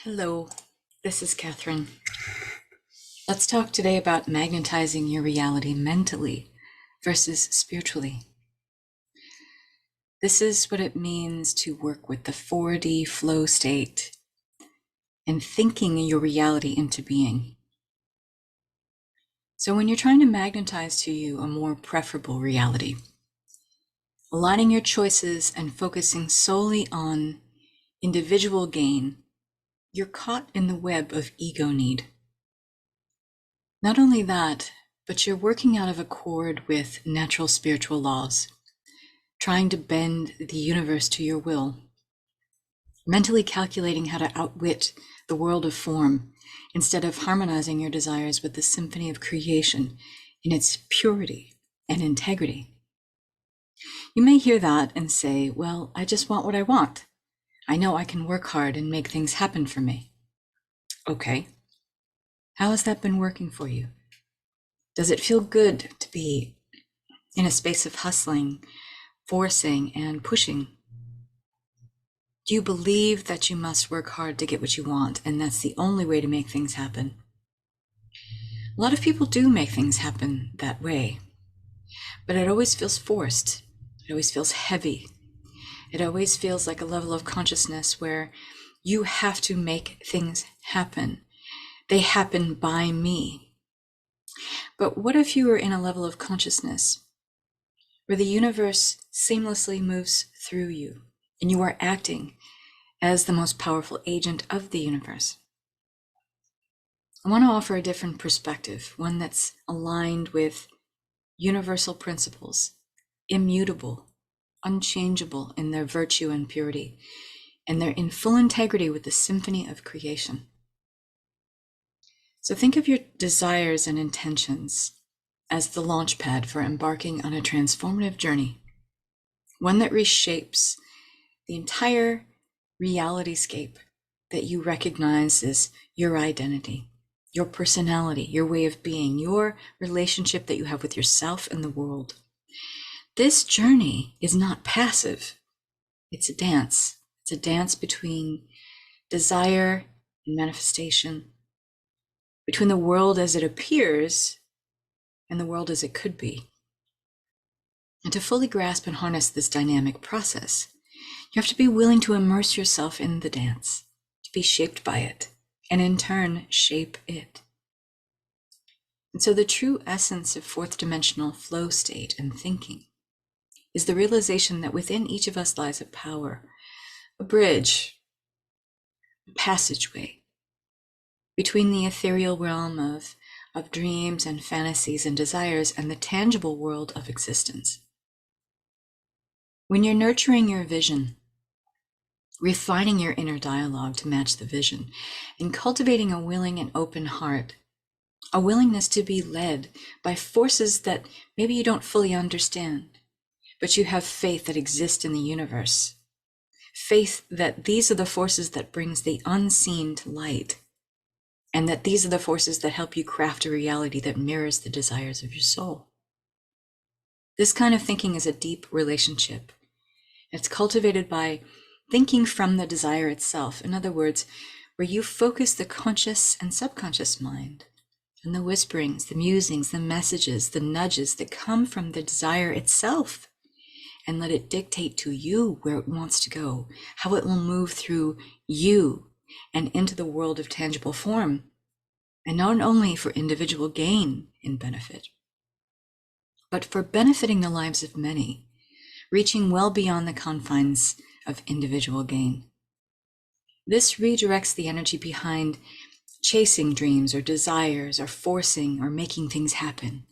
Hello, this is Kathryn. Let's talk today about magnetizing your reality mentally versus spiritually. This is what it means to work with the 4D flow state and thinking your reality into being. So when you're trying to magnetize to you a more preferable reality, aligning your choices and focusing solely on individual gain, you're caught in the web of ego need. Not only that, but you're working out of accord with natural spiritual laws, trying to bend the universe to your will, mentally calculating how to outwit the world of form instead of harmonizing your desires with the symphony of creation in its purity and integrity. You may hear that and say, well, I just want what I want. I know I can work hard and make things happen for me. Okay. How has that been working for you? Does it feel good to be in a space of hustling, forcing, and pushing? Do you believe that you must work hard to get what you want, and that's the only way to make things happen? A lot of people do make things happen that way, but it always feels forced. It always feels heavy. It always feels like a level of consciousness where you have to make things happen. They happen by me. But what if you were in a level of consciousness where the universe seamlessly moves through you and you are acting as the most powerful agent of the universe? I want to offer a different perspective, one that's aligned with universal principles, immutable, unchangeable in their virtue and purity, and they're in full integrity with the symphony of creation. So think of your desires and intentions as the launch pad for embarking on a transformative journey, one that reshapes the entire realityscape that you recognize as your identity, your personality, your way of being, your relationship that you have with yourself and the world. This journey is not passive. It's a dance. It's a dance between desire and manifestation, between the world as it appears and the world as it could be. And to fully grasp and harness this dynamic process, you have to be willing to immerse yourself in the dance, to be shaped by it, and in turn, shape it. And so the true essence of fourth dimensional flow state and thinking is the realization that within each of us lies a power, a bridge, a passageway between the ethereal realm of dreams and fantasies and desires and the tangible world of existence. When you're nurturing your vision, refining your inner dialogue to match the vision, and cultivating a willing and open heart, a willingness to be led by forces that maybe you don't fully understand, but you have faith that exists in the universe, faith that these are the forces that brings the unseen to light, and that these are the forces that help you craft a reality that mirrors the desires of your soul. This kind of thinking is a deep relationship. It's cultivated by thinking from the desire itself. In other words, where you focus the conscious and subconscious mind and the whisperings, the musings, the messages, the nudges that come from the desire itself, and let it dictate to you where it wants to go, how it will move through you and into the world of tangible form, and not only for individual gain and benefit, but for benefiting the lives of many, reaching well beyond the confines of individual gain. This redirects the energy behind chasing dreams or desires or forcing or making things happen,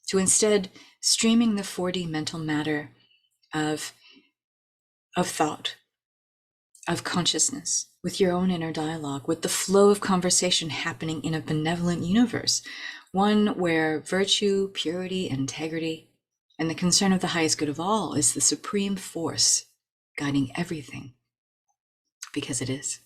to instead streaming the 4D mental matter of thought, of consciousness, with your own inner dialogue, with the flow of conversation happening in a benevolent universe, one where virtue, purity, integrity, and the concern of the highest good of all is the supreme force guiding everything, because it is.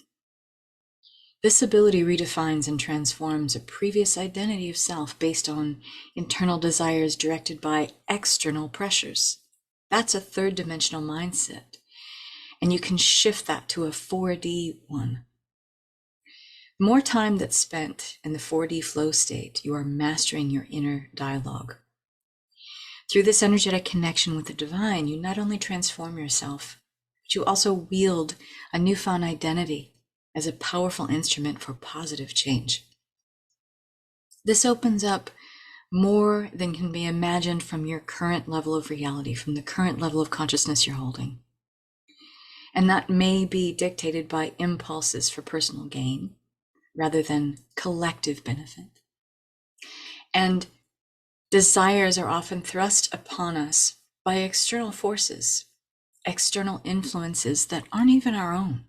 This ability redefines and transforms a previous identity of self based on internal desires directed by external pressures. That's a third dimensional mindset. And you can shift that to a 4D one, More time that's spent in the 4D flow state, you are mastering your inner dialogue. Through this energetic connection with the divine, you not only transform yourself, but you also wield a newfound identity as a powerful instrument for positive change. This opens up more than can be imagined from your current level of reality, from the current level of consciousness you're holding. And that may be dictated by impulses for personal gain rather than collective benefit. And desires are often thrust upon us by external forces, external influences that aren't even our own.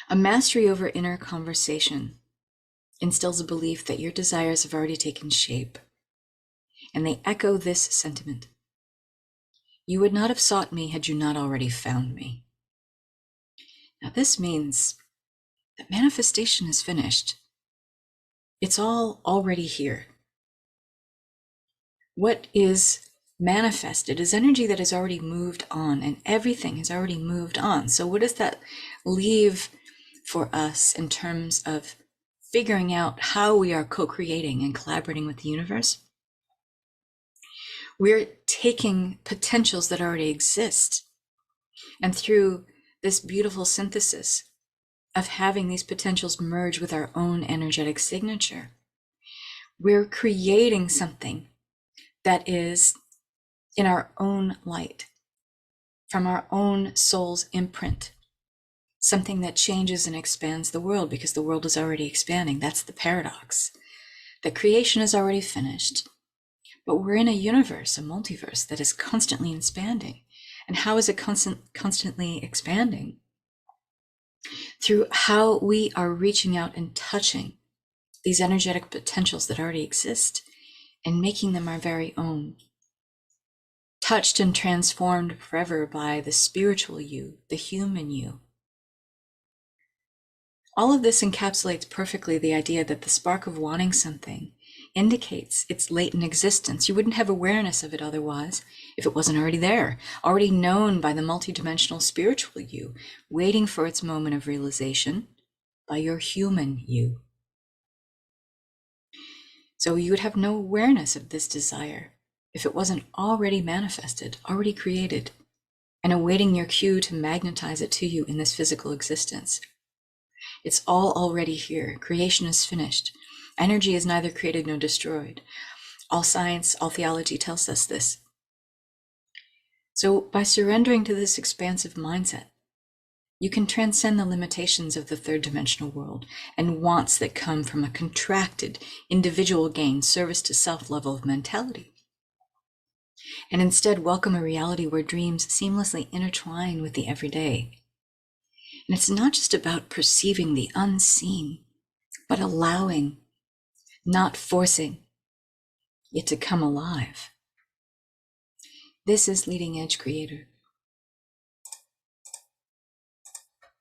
A mastery over inner conversation instills a belief that your desires have already taken shape, and they echo this sentiment: you would not have sought me had you not already found me. Now, this means that manifestation is finished. It's all already here. What is manifested is energy that has already moved on, and everything has already moved on. So what does that leave for us in terms of figuring out how we are co-creating and collaborating with the universe? We're taking potentials that already exist, and through this beautiful synthesis of having these potentials merge with our own energetic signature, we're creating something that is in our own light, from our own soul's imprint, something that changes and expands the world because the world is already expanding. That's the paradox. The creation is already finished, but we're in a universe, a multiverse that is constantly expanding. And how is it constantly expanding? Through how we are reaching out and touching these energetic potentials that already exist and making them our very own. Touched and transformed forever by the spiritual you, the human you. All of this encapsulates perfectly the idea that the spark of wanting something indicates its latent existence. You wouldn't have awareness of it otherwise if it wasn't already there, already known by the multidimensional spiritual you, waiting for its moment of realization by your human you. So you would have no awareness of this desire if it wasn't already manifested, already created, and awaiting your cue to magnetize it to you in this physical existence. It's all already here. Creation is finished. Energy is neither created nor destroyed. All science, all theology tells us this. So by surrendering to this expansive mindset, you can transcend the limitations of the third dimensional world and wants that come from a contracted, individual gain, service to self level of mentality. And instead welcome a reality where dreams seamlessly intertwine with the everyday. And it's not just about perceiving the unseen, but allowing, not forcing it to come alive. This is Leading Edge Creator.